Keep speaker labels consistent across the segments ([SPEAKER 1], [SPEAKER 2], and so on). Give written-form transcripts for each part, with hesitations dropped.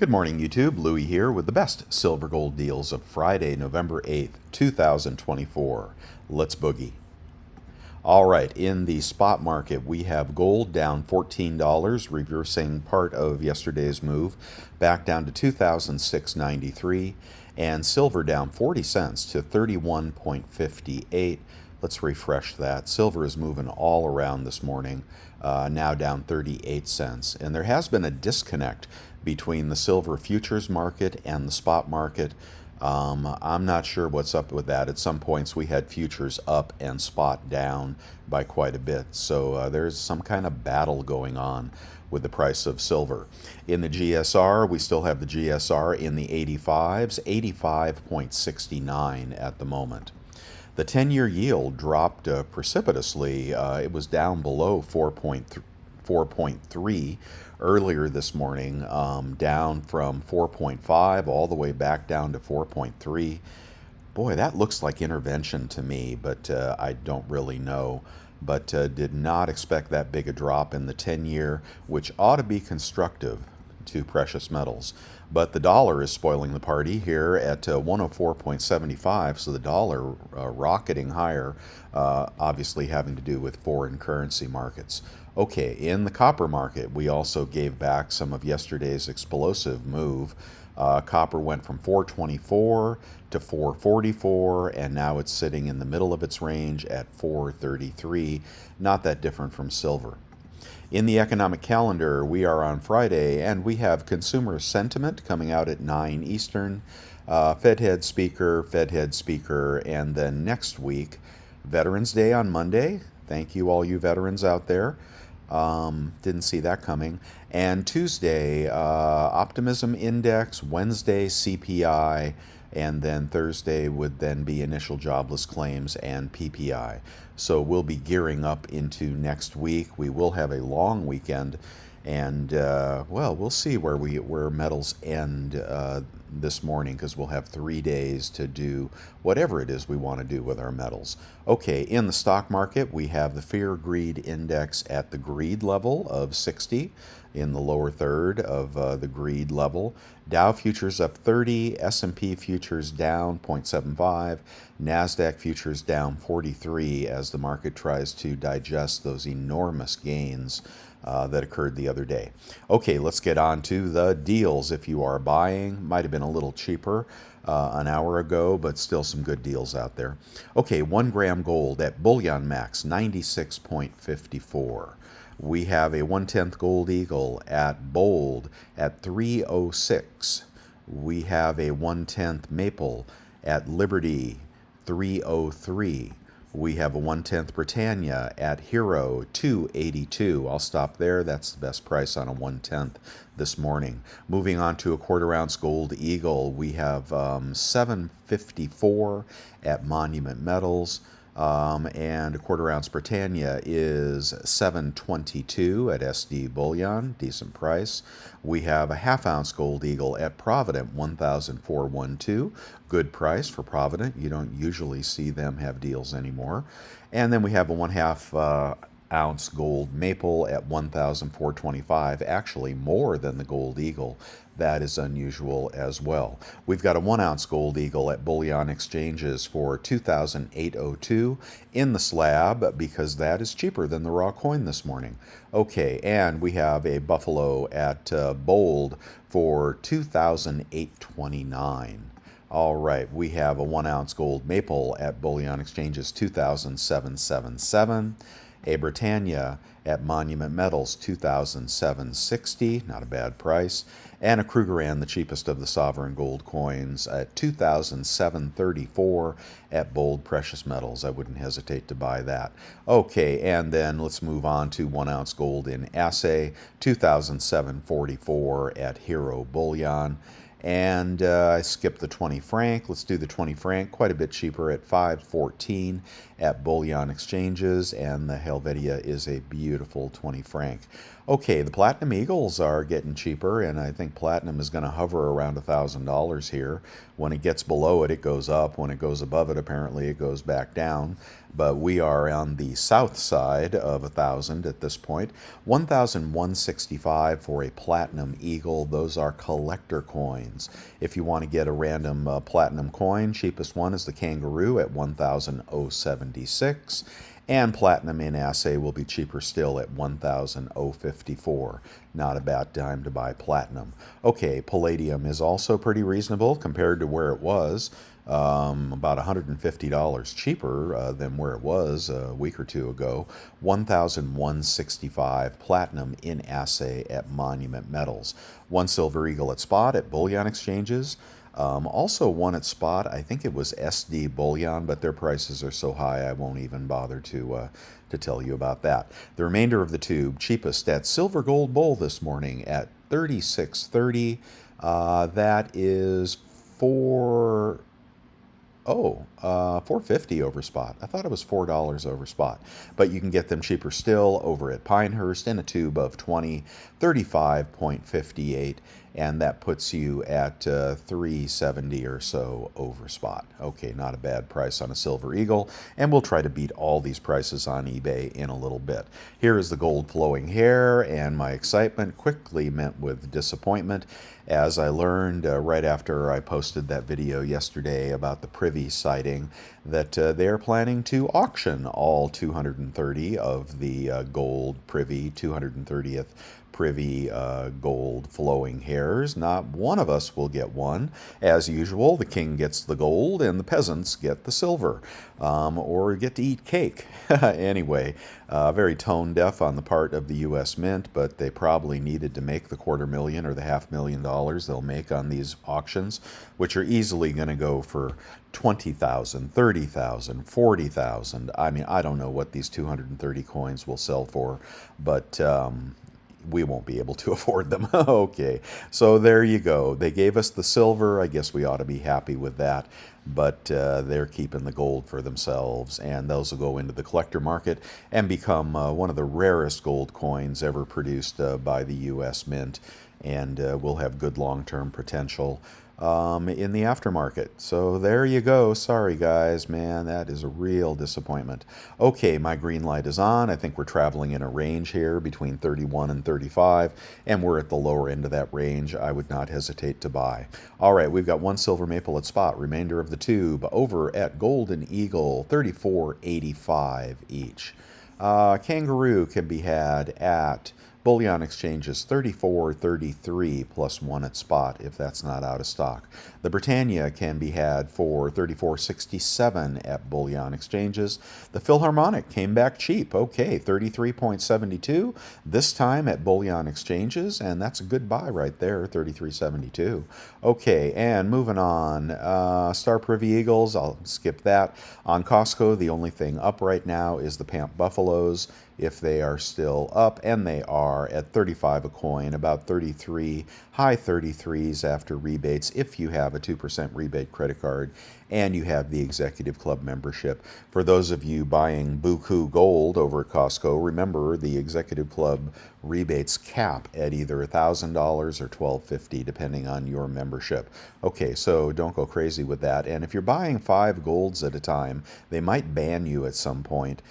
[SPEAKER 1] Good morning, YouTube. Louie here with the best silver gold deals of Friday, November 8th, 2024. Let's boogie. All right, in the spot market, we have gold down $14, reversing part of yesterday's move back down to 2006.93, and silver down 40 cents to 31.58. Let's refresh that. Silver is moving all around this morning, now down 38 cents. And there has been a disconnect between the silver futures market and the spot market. I'm not sure what's up with that. At some points, we had futures up and spot down by quite a bit. So there's some kind of battle going on with the price of silver. In the GSR, we still have the GSR in the 85s, 85.69 at the moment. The 10-year yield dropped precipitously. It was down below 4.3 earlier this morning, down from 4.5 all the way back down to 4.3. Boy, that looks like intervention to me, but I don't really know. But did not expect that big a drop in the 10-year, which ought to be constructive to precious metals. But the dollar is spoiling the party here at 104.75, so the dollar rocketing higher, obviously having to do with foreign currency markets. Okay, in the copper market, we also gave back some of yesterday's explosive move. Copper went from 424 to 444, and now it's sitting in the middle of its range at 433. Not that different from silver. In the economic calendar, we are on Friday, and we have consumer sentiment coming out at 9 Eastern, Fed head speaker, and then next week, Veterans Day on Monday. Thank you, all you veterans out there. Didn't see that coming. And Tuesday, Optimism Index, Wednesday, CPI, and then Thursday would then be initial jobless claims and PPI. So we'll be gearing up into next week. We will have a long weekend, and well, we'll see where metals end this morning, because we'll have 3 days to do whatever it is we want to do with our metals. Okay, in the stock market, we have the Fear Greed Index at the greed level of 60, in the lower third of the greed level. Dow futures up 30, S&P futures down 0.75, NASDAQ futures down 43 as the market tries to digest those enormous gains that occurred the other day. Okay, let's get on to the deals. If you are buying, might have been a little cheaper an hour ago, but still some good deals out there. Okay, 1 gram gold at Bullion Max, 96.54. We have a 1/10 Gold Eagle at Bold at 306. We have a 1/10 Maple at Liberty, 303. We have a 1/10 Britannia at Hero, 282. I'll stop there. That's the best price on a 1/10 this morning. Moving on to a 1/4 ounce Gold Eagle, we have 754 at Monument Metals. And a 1/4 ounce Britannia is 722 at SD Bullion, decent price. We have a 1/2 ounce Gold Eagle at Provident, 1,412, good price for Provident. You don't usually see them have deals anymore. And then we have a 1/2 ounce Gold Maple at 1,425, actually more than the Gold Eagle. That is unusual as well. We've got a 1 ounce Gold Eagle at Bullion Exchanges for 2,802 in the slab, because that is cheaper than the raw coin this morning. Okay, and we have a Buffalo at Bold for 2,829. All right, we have a 1 ounce Gold Maple at Bullion Exchanges, 2,777. A Britannia at Monument Metals, 2,760, not a bad price. And a Krugerrand, the cheapest of the sovereign gold coins, at 2,734 at Bold Precious Metals. I wouldn't hesitate to buy that. Okay, and then let's move on to 1 ounce gold in assay, 2,744 at Hero Bullion. And I skipped the 20 franc. Let's do the 20 franc, quite a bit cheaper at 514 at Bullion Exchanges. And the Helvetia is a beauty. beautiful 20 franc. Okay, the Platinum Eagles are getting cheaper, and I think Platinum is going to hover around $1,000 here. When it gets below it, it goes up. When it goes above it, apparently it goes back down. But we are on the south side of 1,000 at this point. 1,165 for a Platinum Eagle. Those are collector coins. If you want to get a random Platinum coin, cheapest one is the Kangaroo at 1,076. And Platinum in assay will be cheaper still at 1,054. Not a bad time to buy Platinum. Okay, Palladium is also pretty reasonable compared to where it was. About $150 cheaper than where it was a week or two ago. 1,165 Platinum in assay at Monument Metals. One Silver Eagle at spot at bullion exchanges. Also one at spot, I think it was SD Bullion, but their prices are so high I won't even bother to tell you about that. The remainder of the tube, cheapest at Silver Gold Bull this morning at 36.30. That is for... Oh, 450 over spot. I thought it was $4 over spot. But you can get them cheaper still over at Pinehurst in a tube of 20, 35.58, and that puts you at 370 or so over spot. Okay, not a bad price on a Silver Eagle, and we'll try to beat all these prices on eBay in a little bit. Here is the gold flowing hair, and my excitement quickly met with disappointment as I learned right after I posted that video yesterday about the Privy sighting that they are planning to auction all 230 of the gold Privy, 230th Privy gold flowing hairs. Not one of us will get one. As usual, the king gets the gold and the peasants get the silver, or get to eat cake. Anyway, very tone deaf on the part of the U.S. Mint, but they probably needed to make the $250,000 or the $500,000 they'll make on these auctions, which are easily going to go for $20,000, $30,000, $40,000. I mean, I don't know what these 230 coins will sell for, but we won't be able to afford them. Okay, so there you go. They gave us the silver. I guess we ought to be happy with that. But they're keeping the gold for themselves, and those will go into the collector market and become one of the rarest gold coins ever produced by the U.S. Mint, and will have good long-term potential in the aftermarket. So there you go. Sorry, guys, man, that is a real disappointment. Okay, my green light is on. I think we're traveling in a range here between 31 and 35, and we're at the lower end of that range. I would not hesitate to buy. All right, we've got one silver maple at spot. Remainder of the tube over at Golden Eagle, 34.85 each. Kangaroo can be had at bullion exchanges 34.33 plus one at spot if that's not out of stock. The Britannia can be had for 34.67 at bullion exchanges. The Philharmonic came back cheap. Okay, 33.72 this time at bullion exchanges, and that's a good buy right there, 33.72. Okay, and moving on, Star Privy Eagles, I'll skip that. On Costco, the only thing up right now is the Pamp Buffaloes, if they are still up, and they are at 35 a coin, about 33, high 33s after rebates if you have a 2% rebate credit card and you have the Executive Club membership. For those of you buying Buku Gold over at Costco, remember the Executive Club rebates cap at either $1,000 or $1,250 depending on your membership. Okay, so don't go crazy with that. And if you're buying 5 golds at a time, they might ban you at some point.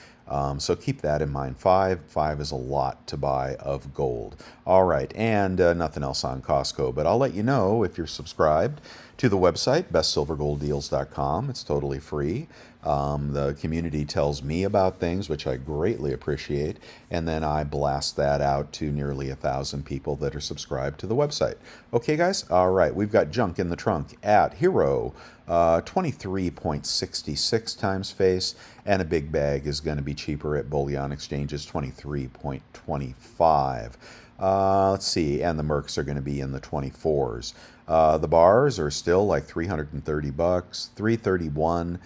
[SPEAKER 1] So keep that in mind. Five is a lot to buy of gold. All right, and nothing else on Costco, but I'll let you know if you're subscribed to the website, bestsilvergolddeals.com. It's totally free. The community tells me about things, which I greatly appreciate, and then I blast that out to nearly 1,000 people that are subscribed to the website. Okay, guys? All right, we've got junk in the trunk at Hero, 23.66 times face, and a big bag is going to be cheaper at bullion exchanges, 23.25. Let's see, and the Mercs are going to be in the 24s. The bars are still like $330, $331.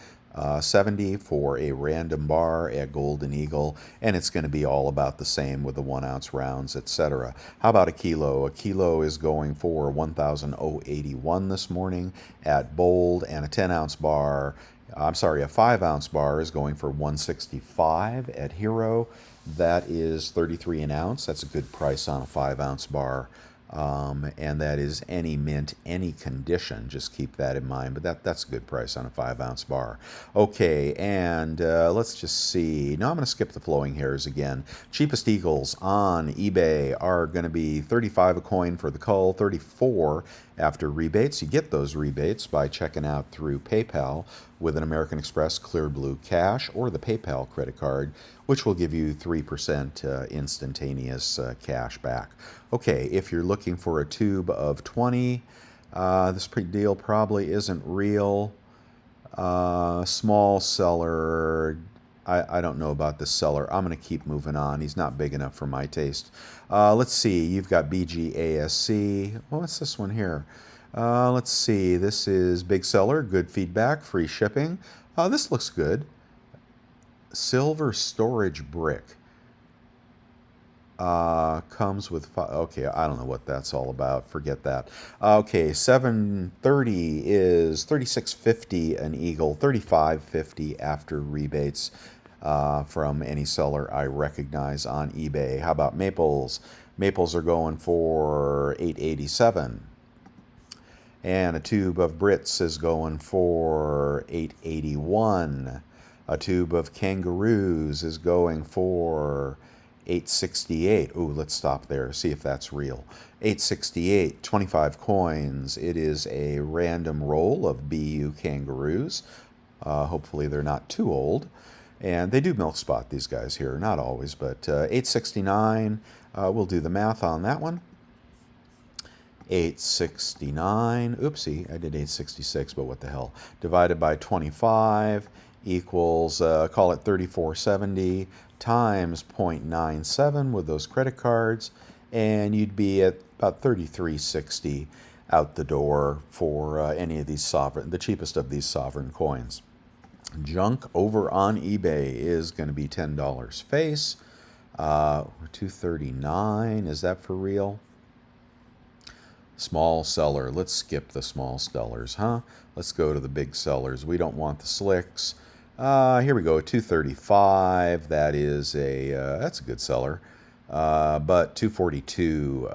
[SPEAKER 1] 70 for a random bar at Golden Eagle, and it's going to be all about the same with the 1 ounce rounds, etc. How about a kilo? A kilo is going for 1,081 this morning at Bold, and a 10 ounce bar, I'm sorry, a 5 ounce bar is going for 165 at Hero. That is 33 an ounce. That's a good price on a 5-ounce bar. And that is any mint, any condition. Just keep that in mind. But that's a good price on a 5-ounce bar. Okay, and let's just see. No, I'm going to skip the flowing hairs again. Cheapest eagles on eBay are going to be 35 a coin for the cull, 34 after rebates. You get those rebates by checking out through PayPal with an American Express Clear Blue Cash or the PayPal credit card, which will give you 3% instantaneous cash back. Okay, if you're looking for a tube of 20, this deal probably isn't real. Small seller, I don't know about this seller. I'm going to keep moving on. He's not big enough for my taste. Let's see. You've got BGASC. Well, what's this one here? Let's see. This is big seller, good feedback, free shipping. This looks good. Silver storage brick. Comes with okay, I don't know what that's all about. Forget that. Okay, 730 is 36.50 an eagle, 35.50 after rebates from any seller I recognize on eBay. How about maples? Maples are going for 8.87. And a tube of Brits is going for 8.81. A tube of kangaroos is going for 8.68. Ooh, let's stop there, see if that's real. 8.68, 25 coins. It is a random roll of BU kangaroos. Hopefully they're not too old. And they do milk spot, these guys here. Not always, but 8.69. We'll do the math on that one. 869, oopsie, I did 866, but what the hell, divided by 25 equals, call it 3470 times 0.97 with those credit cards, and you'd be at about 3360 out the door for any of these sovereign, the cheapest of these sovereign coins. Junk over on eBay is going to be $10 face. 239, is that for real? Small seller. Let's skip the small sellers, huh? Let's go to the big sellers. We don't want the slicks. Here we go, 235. That is that's a good seller. But 242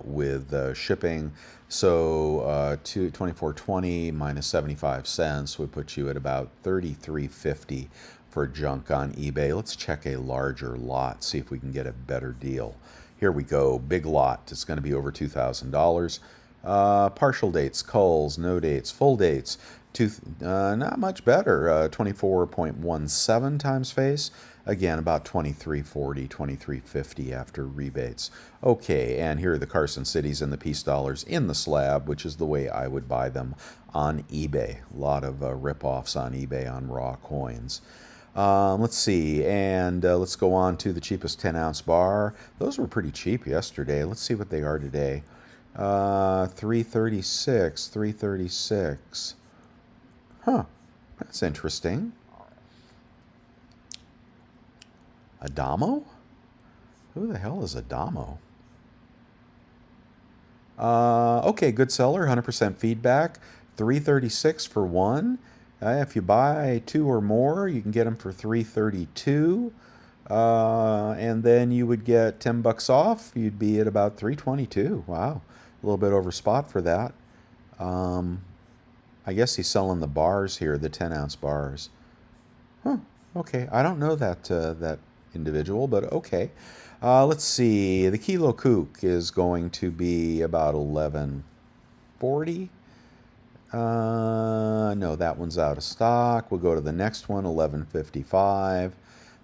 [SPEAKER 1] with shipping. So 24.20 minus 75 cents would put you at about 33.50 for junk on eBay. Let's check a larger lot, see if we can get a better deal. Here we go, big lot. It's going to be over $2,000. Partial dates, culls, no dates, full dates. Not much better. 24.17 times face. Again, about 23.40, 23.50 after rebates. Okay, and here are the Carson Cities and the Peace Dollars in the slab, which is the way I would buy them on eBay. A lot of rip-offs on eBay on raw coins. Let's see, and let's go on to the cheapest 10-ounce bar. Those were pretty cheap yesterday. Let's see what they are today. 336, 336. Huh, that's interesting. Adamo? Who the hell is Adamo? Okay, good seller, 100% feedback. 336 for one. If you buy two or more, you can get them for $332, and then you would get $10 off. You'd be at about $322. Wow, a little bit over spot for that. I guess he's selling the bars here, the 10-ounce bars. Huh. Okay, I don't know that that individual, but okay. Let's see. The Kilo Kook is going to be about $11.40. No, that one's out of stock. We'll go to the next one, $11.55.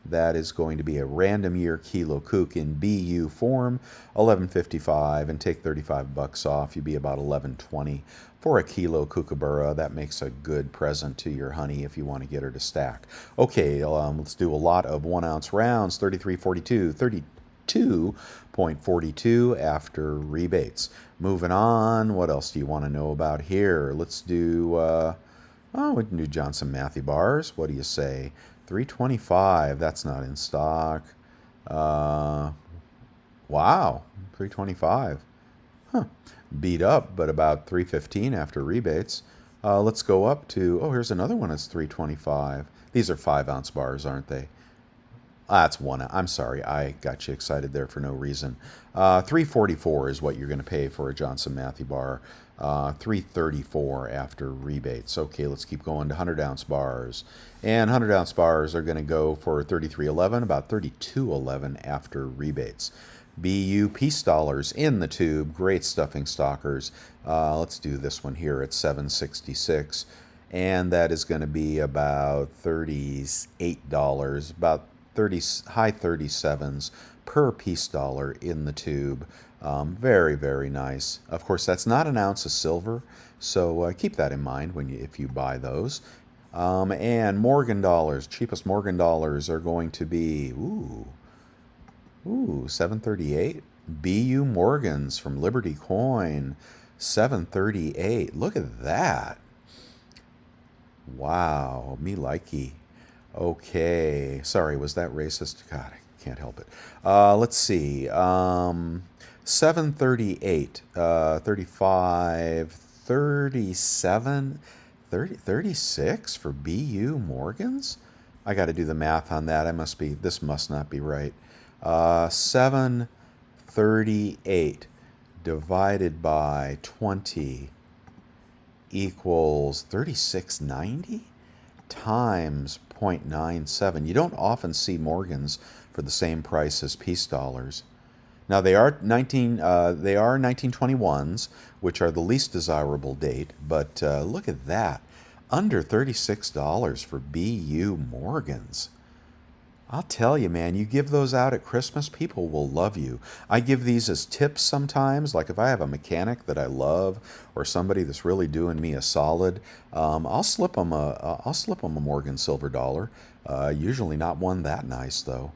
[SPEAKER 1] That is going to be a random year Kilo Kook in BU form, $11.55, and take $35 off. You'd be about $11.20 for a Kilo Kookaburra. That makes a good present to your honey if you want to get her to stack. Okay, let's do a lot of 1-ounce rounds, 33.42, 32.42 after rebates. Moving on, what else do you want to know about here? Let's do, we can do Johnson Matthey bars. What do you say? 325, that's not in stock. Wow, 325. Huh. Beat up, but about 315 after rebates. Let's go up to, here's another one that's 325. These are 5-ounce bars, aren't they? That's one. I'm sorry, I got you excited there for no reason. 344 is what you're going to pay for a Johnson Matthey bar. 334 after rebates. Okay, let's keep going to 100-ounce bars. And 100-ounce bars are going to go for 33.11, about 32.11 after rebates. BU Peace Dollars in the tube, great stuffing stockers. Let's do this one here at 766, and that is going to be about $38, about 30 high 37s per peace dollar in the tube. Very, very nice. Of course, that's not an ounce of silver, so keep that in mind when if you buy those. And Morgan dollars, cheapest Morgan dollars are going to be, ooh, 738. BU Morgans from Liberty Coin, 738. Look at that. Wow, me likey. Okay, sorry, was that racist? God, I can't help it. Let's see. 738, 35, 37, 30, 36 for BU Morgans? I got to do the math on that. This must not be right. 738 divided by 20 equals 3690 times 0.97. You don't often see Morgans for the same price as peace dollars. Now they are 1921s, which are the least desirable date, but look at that. Under $36 for BU Morgans. I'll tell you, man, you give those out at Christmas, people will love you. I give these as tips sometimes, like if I have a mechanic that I love or somebody that's really doing me a solid, I'll slip them a Morgan silver dollar. Usually not one that nice though.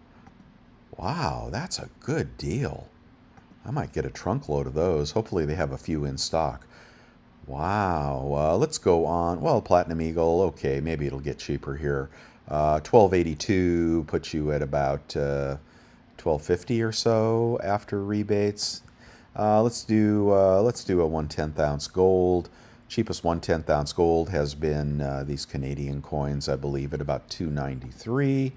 [SPEAKER 1] Wow, that's a good deal. I might get a trunk load of those. Hopefully they have a few in stock. Wow. Let's go on. Well, Platinum Eagle, okay, maybe it'll get cheaper here. 1282 puts you at about 1250 or so after rebates. Let's do a 1/10 ounce gold. Cheapest 1/10 ounce gold has been these Canadian coins, I believe, at about 293.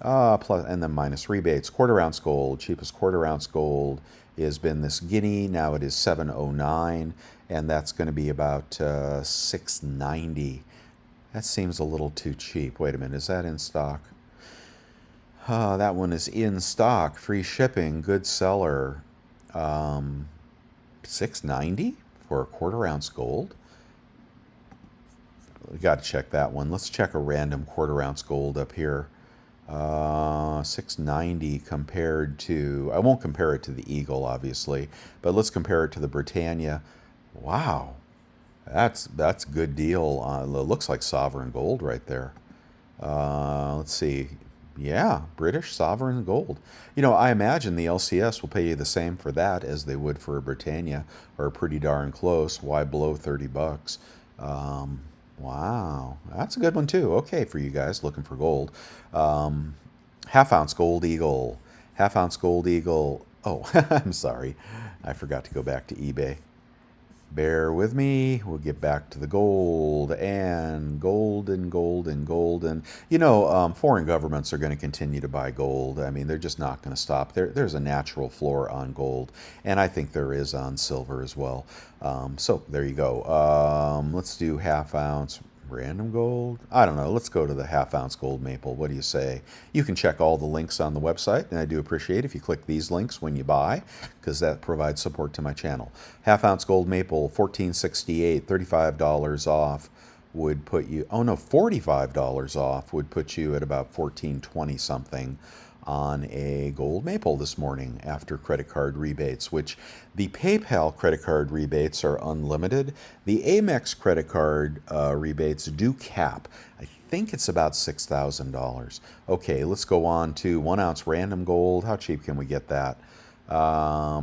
[SPEAKER 1] Plus, and then minus rebates. 1/4 ounce gold. Cheapest 1/4 ounce gold has been this Guinea. Now it is 709, and that's going to be about 690. That seems a little too cheap. Wait a minute, is that in stock? That one is in stock. Free shipping, good seller. 690 for a 1/4 ounce gold. We got to check that one. Let's check a random 1/4 ounce gold up here. 690 compared to, I won't compare it to the Eagle, obviously, but let's compare it to the Britannia. Wow. That's a good deal. It looks like sovereign gold right there. Let's see. Yeah, British sovereign gold. You know, I imagine the LCS will pay you the same for that as they would for a Britannia, or pretty darn close. Why below 30 bucks? Wow, that's a good one too. Okay, for you guys looking for gold. Half-ounce gold eagle. Half-ounce gold eagle. Oh, I'm sorry. I forgot to go back to eBay. Bear with me. We'll get back to the gold and gold and gold and gold. And, you know, foreign governments are going to continue to buy gold. I mean, they're just not going to stop. There's a natural floor on gold, and I think there is on silver as well. So there you go. Let's do half-ounce random gold. I don't know. Let's go to the half-ounce gold maple. What do you say? You can check all the links on the website, and I do appreciate if you click these links when you buy, because that provides support to my channel. Half-ounce gold maple, $14.68, $35 off would put you, oh no, $45 off would put you at about $14.20 something on a gold maple this morning after credit card rebates, which the PayPal credit card rebates are unlimited. The Amex credit card rebates do cap. I think it's about $6,000. Okay, let's go on to 1 ounce random gold. How cheap can we get that?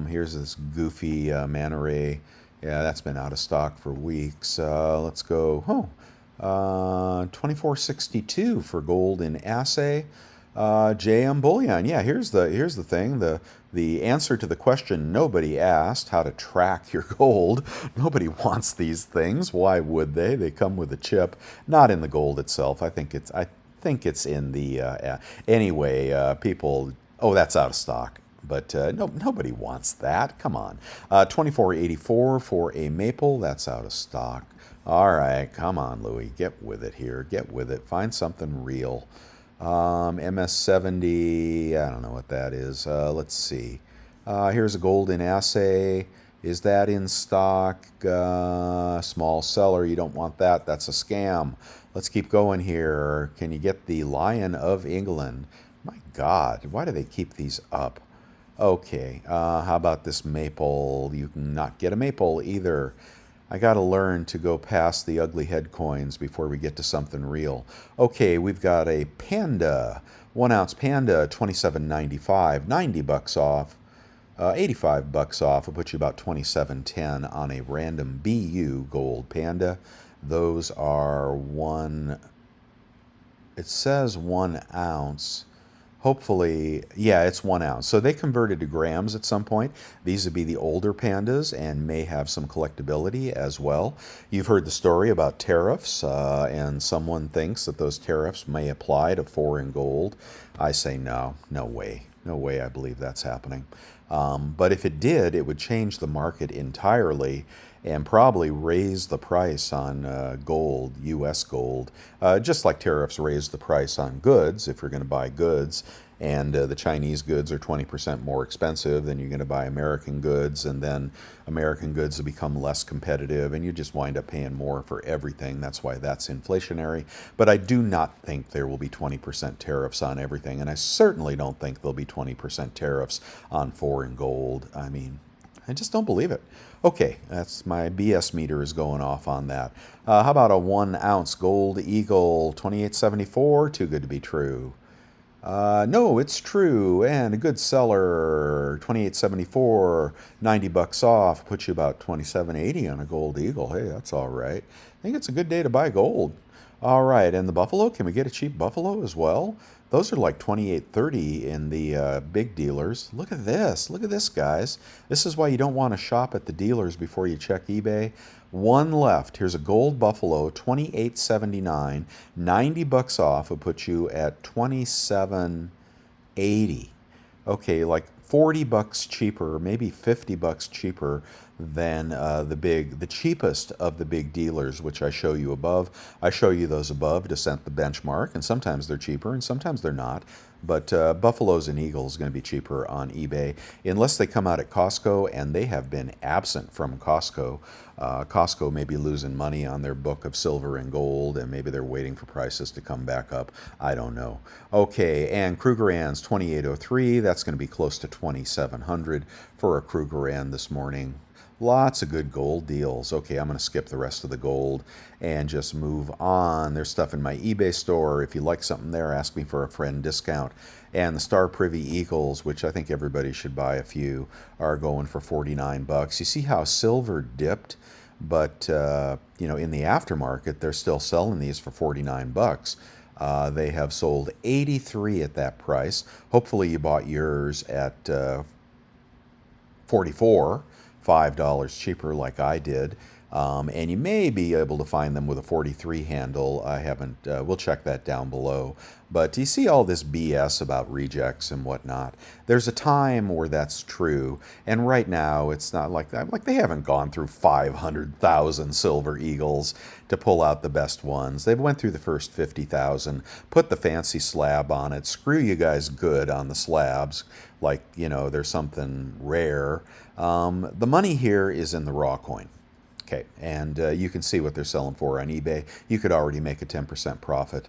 [SPEAKER 1] Here's this goofy manta ray. Yeah, that's been out of stock for weeks. Let's go. $24.62 for gold in assay. JM Bullion. Yeah, here's the thing. The answer to the question nobody asked, how to track your gold. Nobody wants these things. Why would they? They come with a chip, not in the gold itself. I think think it's in the anyway. People, oh, that's out of stock. But no, nobody wants that. Come on, 24.84 for a maple. That's out of stock. All right, come on, Louie, get with it here. Get with it. Find something real. MS70. I don't know what that is. Let's see. Here's a golden assay. Is that in stock? Small seller. You don't want that. That's a scam. Let's keep going here. Can you get the Lion of England? My God, why do they keep these up? Okay, how about this maple? You can not get a maple either. I got to learn to go past the ugly head coins before we get to something real. Okay, we've got a panda, 1 ounce panda, 27.95, $90 off, $85 off. Will put you about 27.10 on a random BU gold panda. Those are one. It says 1 ounce. Hopefully, yeah, it's 1 ounce. So they converted to grams at some point. These would be the older pandas and may have some collectability as well. You've heard the story about tariffs, and someone thinks that those tariffs may apply to foreign gold. I say no, no way. No way I believe that's happening. But if it did, it would change the market entirely and probably raise the price on gold, U.S. gold, just like tariffs raise the price on goods if you're going to buy goods. And the Chinese goods are 20% more expensive than you're going to buy American goods, and then American goods will become less competitive, and you just wind up paying more for everything. That's why that's inflationary. But I do not think there will be 20% tariffs on everything, and I certainly don't think there'll be 20% tariffs on foreign gold. I mean, I just don't believe it. Okay, that's my BS meter is going off on that. How about a 1 ounce gold eagle, 28.74? Too good to be true. No, it's true, and a good seller, 28.74, $90 off, puts you about 27.80 on a gold eagle. Hey, that's all right. I think it's a good day to buy gold. All right, and the buffalo, can we get a cheap buffalo as well? Those are like 28.30 in the big dealers. Look at this, guys. This is why you don't want to shop at the dealers before you check eBay. One left. Here's a gold buffalo, 28.79, $90 off. Will put you at 27.80. Okay, like $40 cheaper, maybe $50 cheaper than the cheapest of the big dealers, which I show you above. I show you those above to set the benchmark, and sometimes they're cheaper and sometimes they're not. But buffaloes and eagles going to be cheaper on eBay unless they come out at Costco, and they have been absent from Costco. Costco may be losing money on their book of silver and gold, and maybe they're waiting for prices to come back up. I don't know. Okay, and Krugerrands 2803. That's going to be close to 2,700 for a Krugerrand this morning. Lots of good gold deals. Okay, I'm going to skip the rest of the gold and just move on. There's stuff in my eBay store. If you like something there, ask me for a friend discount. And the Star Privy Eagles, which I think everybody should buy a few, are going for $49. You see how silver dipped? But, in the aftermarket, they're still selling these for $49. They have sold 83 at that price. Hopefully you bought yours at 44, $5 cheaper like I did. And you may be able to find them with a 43 handle. I haven't, we'll check that down below. But you see all this BS about rejects and whatnot. There's a time where that's true, and right now it's not like that. Like, they haven't gone through 500,000 silver eagles to pull out the best ones. They've went through the first 50,000, put the fancy slab on it. Screw you guys good on the slabs, like, there's something rare. The money here is in the raw coin. Okay, and you can see what they're selling for on eBay. You could already make a 10% profit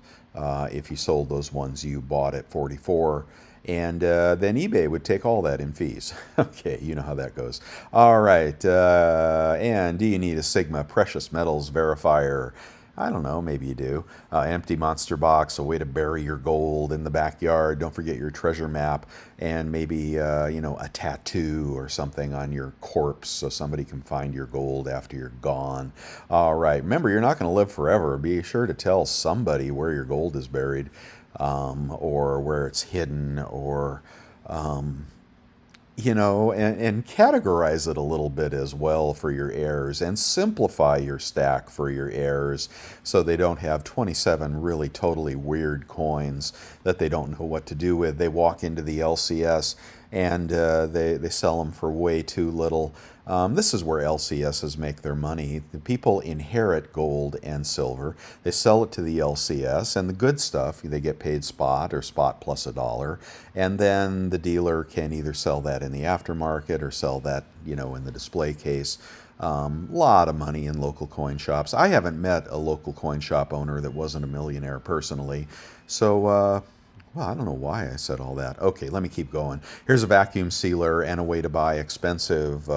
[SPEAKER 1] if you sold those ones you bought at 44, and then eBay would take all that in fees. Okay, you know how that goes. All right, and do you need a Sigma Precious Metals Verifier? I don't know, maybe you do. Empty monster box, a way to bury your gold in the backyard. Don't forget your treasure map, and maybe, a tattoo or something on your corpse so somebody can find your gold after you're gone. All right, remember, you're not going to live forever. Be sure to tell somebody where your gold is buried, or where it's hidden, or... and categorize it a little bit as well for your heirs and simplify your stack for your heirs so they don't have 27 really totally weird coins that they don't know what to do with. They walk into the LCS and they sell them for way too little. This is where LCSs make their money. The people inherit gold and silver. They sell it to the LCS, and the good stuff, they get paid spot or spot plus $1. And then the dealer can either sell that in the aftermarket or sell that, in the display case. Lot of money in local coin shops. I haven't met a local coin shop owner that wasn't a millionaire personally. So, well, I don't know why I said all that. Okay, let me keep going. Here's a vacuum sealer and a way to buy expensive,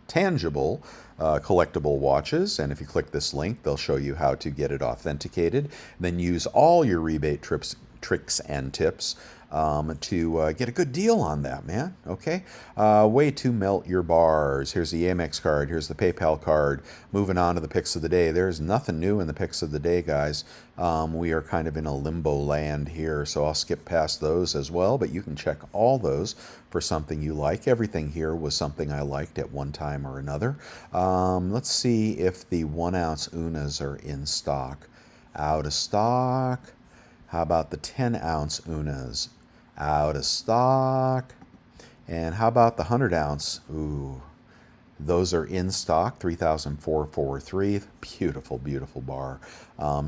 [SPEAKER 1] tangible, collectible watches. And if you click this link, they'll show you how to get it authenticated. Then use all your rebate tricks and tips to get a good deal on that, man. Okay? Way to melt your bars. Here's the Amex card. Here's the PayPal card. Moving on to the picks of the day. There's nothing new in the picks of the day, guys. We are kind of in a limbo land here, so I'll skip past those as well, but you can check all those for something you like. Everything here was something I liked at one time or another. Let's see if the 1 ounce Unas are in stock. Out of stock. How about the 10 ounce Unas? Out of stock. And how about the 100 ounce? Ooh, those are in stock, 3,443. Beautiful, beautiful bar.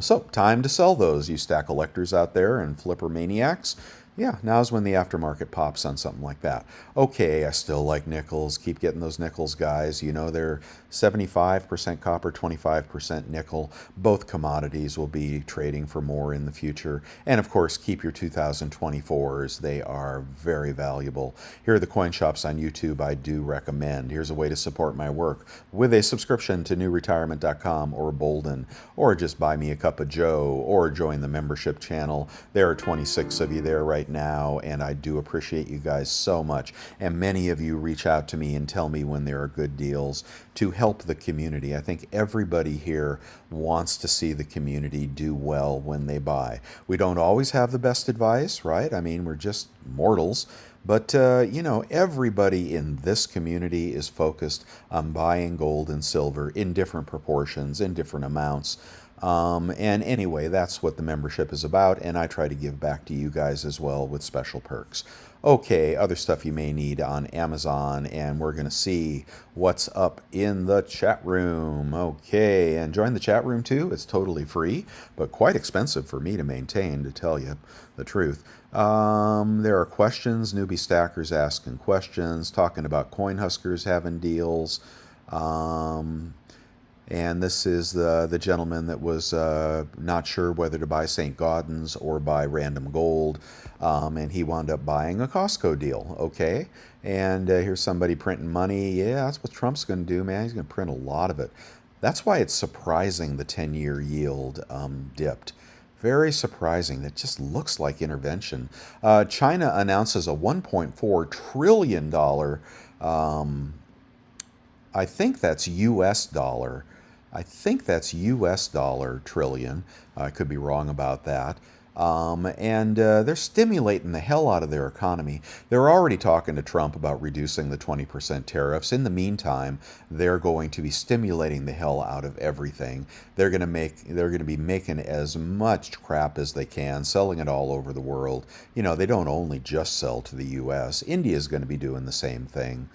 [SPEAKER 1] So time to sell those, you stack collectors out there and flipper maniacs. Yeah, now's when the aftermarket pops on something like that. Okay, I still like nickels. Keep getting those nickels, guys. They're 75% copper, 25% nickel. Both commodities will be trading for more in the future. And of course, keep your 2024s. They are very valuable. Here are the coin shops on YouTube I do recommend. Here's a way to support my work with a subscription to newretirement.com or Bolden, or just buy me a cup of joe, or join the membership channel. There are 26 of you there right now, and I do appreciate you guys so much. And many of you reach out to me and tell me when there are good deals to help the community. I think everybody here wants to see the community do well when they buy. We don't always have the best advice, right? I mean, we're just mortals. But, everybody in this community is focused on buying gold and silver in different proportions, in different amounts. And anyway, that's what the membership is about, and I try to give back to you guys as well with special perks. Okay, other stuff you may need on Amazon, and we're going to see what's up in the chat room. Okay, and join the chat room too. It's totally free, but quite expensive for me to maintain, to tell you the truth. There are questions, newbie stackers asking questions, talking about coin huskers having deals. And this is the gentleman that was not sure whether to buy St. Gaudens or buy random gold. And he wound up buying a Costco deal. Okay. And here's somebody printing money. Yeah, that's what Trump's going to do, man. He's going to print a lot of it. That's why it's surprising the 10-year yield dipped. Very surprising. That just looks like intervention. China announces a $1.4 trillion, I think that's US dollar. I think that's US dollar trillion. I could be wrong about that. And they're stimulating the hell out of their economy. They're already talking to Trump about reducing the 20% tariffs. In the meantime, they're going to be stimulating the hell out of everything. They're going to be making as much crap as they can, selling it all over the world. They don't only just sell to the US. India is going to be doing the same thing.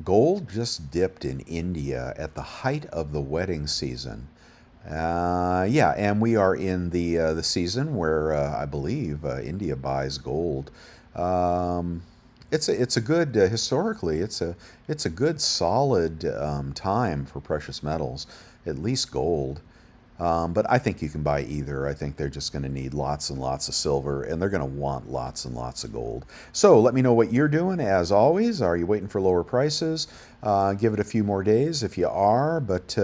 [SPEAKER 1] Gold just dipped in India at the height of the wedding season. Yeah, and we are in the season where I believe India buys gold. It's a good historically. It's a good solid time for precious metals, at least gold. But I think you can buy either. I think they're just going to need lots and lots of silver, and they're going to want lots and lots of gold. So let me know what you're doing. As always, are you waiting for lower prices? Give it a few more days if you are, but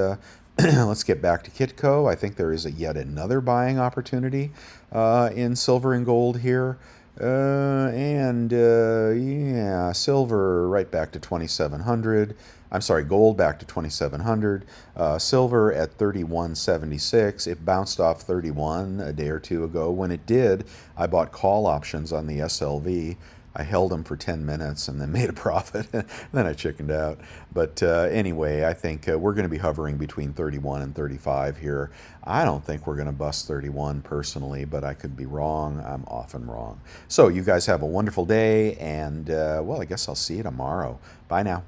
[SPEAKER 1] let's get back to Kitco. I think there is yet another buying opportunity in silver and gold here. Yeah, silver right back to 2,700. I'm sorry, gold back to 2,700. Silver at 31.76. It bounced off 31 a day or two ago. When it did, I bought call options on the SLV. I held them for 10 minutes and then made a profit. Then I chickened out. But anyway, I think we're going to be hovering between 31 and 35 here. I don't think we're going to bust 31 personally, but I could be wrong. I'm often wrong. So you guys have a wonderful day, and well, I guess I'll see you tomorrow. Bye now.